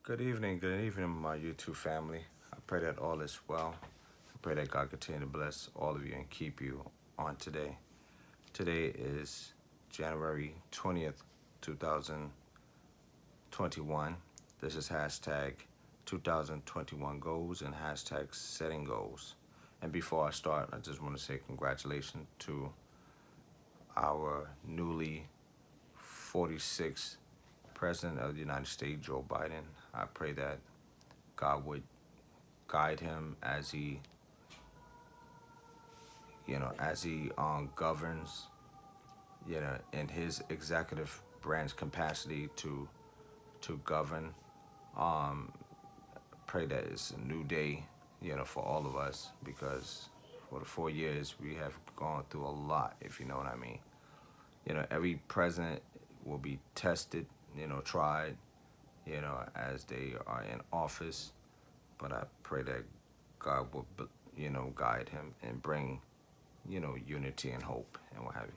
Good evening, my YouTube family. I pray that all is well. I pray that God continue to bless all of you and keep you on today. Today is January 20th, 2021. This is hashtag 2021 goals and hashtag setting goals. And before I start, I just want to say congratulations to our newly 46th President of the United States, Joe Biden. I pray that God would guide him as he governs, in his executive branch capacity to govern. Um, Pray that it's a new day, for all of us because for the 4 years we have gone through a lot, if you know what I mean. Every president will be tested, tried, as they are in office. But I pray that God will, guide him and bring, unity and hope and what have you.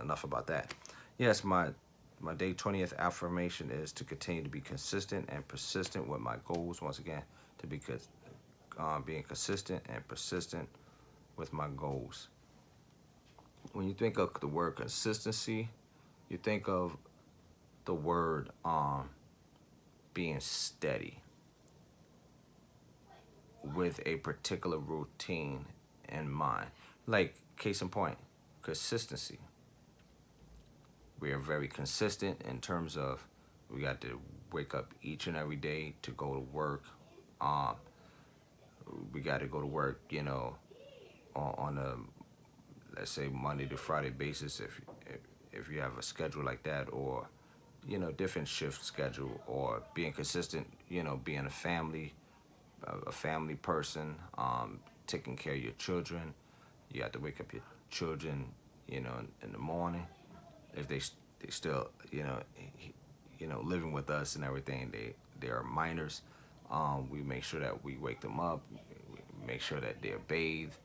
Enough about that. Yes, my day 20th affirmation is to continue to be consistent and persistent with my goals. Once again, to be being consistent and persistent with my goals. When you think of the word consistency, you think of the word being steady with a particular routine in mind. Like, case in point, consistency. We are very consistent in terms of we got to wake up each and every day to go to work. Um, we got to go to work, on a, let's say, Monday to Friday basis if you have a schedule like that, or different shift schedule, or being consistent, being a family person, taking care of your children. You have to wake up your children, in the morning. If they still, living with us and everything, they are minors. We make sure that we wake them up. We make sure that they're bathed,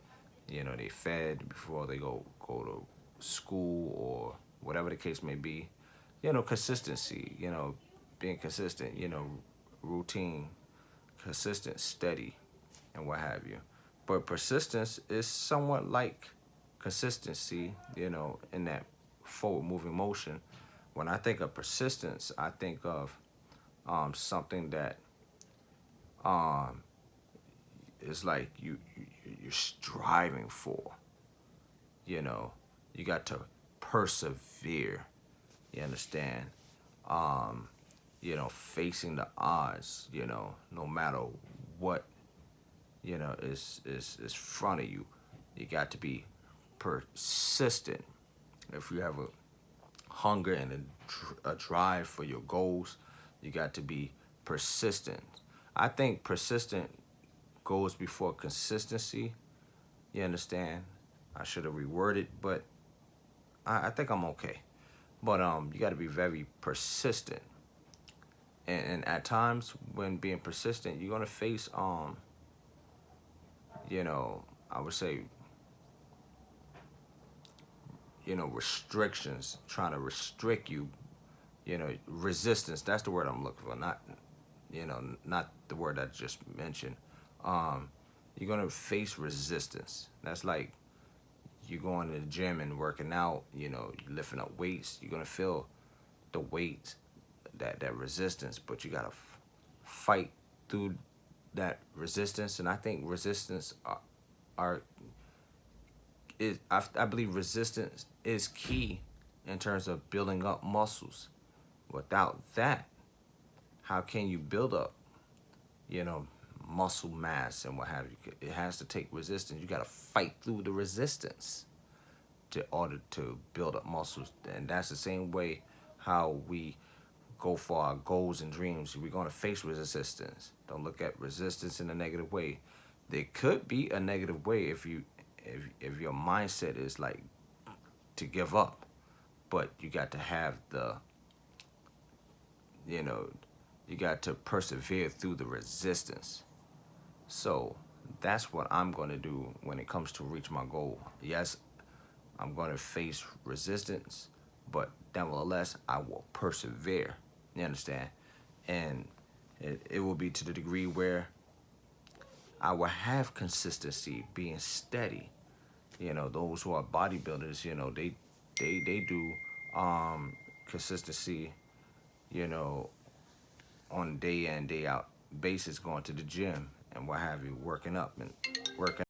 they fed before they go to school or whatever the case may be. Consistency. Being consistent. Routine, consistent, steady, and what have you. But persistence is somewhat like consistency, in that forward moving motion. When I think of persistence, I think of something that um, is like you're striving for. You know, you got to persevere. You understand? Um, facing the odds. No matter what is front of you, you got to be persistent. If you have a hunger and a drive for your goals, you got to be persistent. I think persistent goes before consistency. You understand? I should have reworded, but I think I'm okay. But you got to be very persistent, and at times when being persistent, you're gonna face I would say restrictions, trying to restrict you. Resistance. That's the word I'm looking for. Not the word I just mentioned. Um, you're gonna face resistance. That's like you going to the gym and working out. You're lifting up weights. You're gonna feel the weight, that resistance, but you gotta fight through that resistance. And I think resistance are is I believe resistance is key in terms of building up muscles. Without that, how can you build up, you know, muscle mass and what have you? It has to take resistance. You got to fight through the resistance to order to build up muscles, and that's the same way how we go for our goals and dreams. We're going to face resistance. Don't look at resistance in a negative way. There could be a negative way if your mindset is like to give up, but you got to have you know, you got to persevere through the resistance. So that's what I'm going to do when it comes to reach my goal. Yes, I'm going to face resistance, but nevertheless, I will persevere. You understand? And It will be to the degree where I will have consistency, being steady. You know, those who are bodybuilders, you know, they do consistency, you know, on day in, day out basis, going to the gym and what have you, working up and working